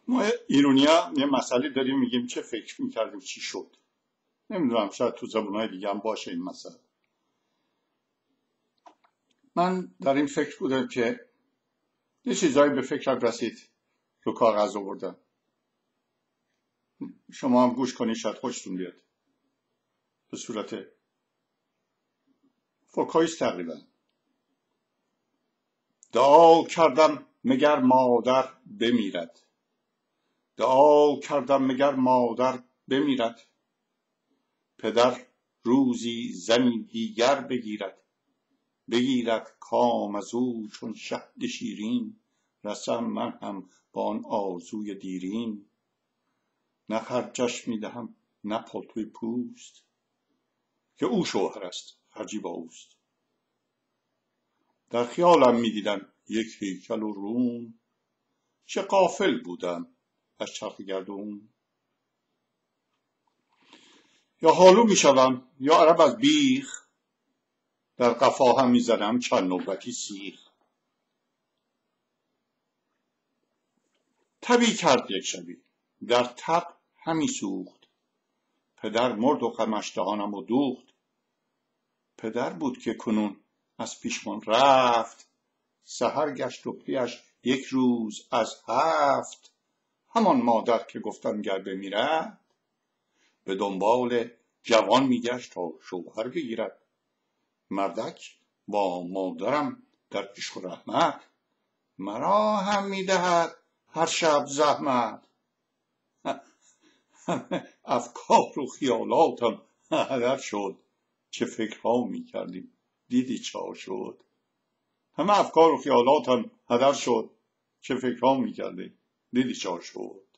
ما ایرونیا یه مسئله داریم، میگیم چه فکر میکردیم چی شد. نمیدونم، شاید تو زبونهای دیگه هم باشه این مسئله. من در این فکر بودم که یه چیزایی به فکرم رسید، رو کاغذ آوردم. شما هم گوش کنید، شاید خوشتون بیاد. به صورت فوکایست تقریبا. دعا کردم مگر مادر بمیرد، دعا کردم مگر مادر بمیرد، پدر روزی زنی دیگر بگیرد، بگیرد کام از او چون شهد شیرین، رسم من هم با آن آرزوی دیرین، نه خرجش میدهم نه پالتوی پوست، که او شوهر است خرجی با اوست. در خیالم میدیدم یک هیکل و روم، چه غافل بودم از چرخ گردون. یا حالو میشدم یا عرب از بیخ، در قفا هم میزدم چند نوبتی سیخ. تبی کرد یک شبی در تب همی سوخت، پدر مرد و غمش دهانم و دوخت. پدر بود که کنون از پیشمان رفت، سحر گشت و پیش یک روز از هفت. همان مادر که گفتم گر بمیرد، به دنبال جوان میگشت تا شوهر بگیرد. مردک با مادرم در عشق و رحمت، مرا هم میدهد هر شب زحمت. افکار و خیالاتم هدر شد، چه فکرها میکردیم دیدی چه شد. همه افکار و خیالاتم هدر شد، چه فکرها میکردیم دیدی چه شد.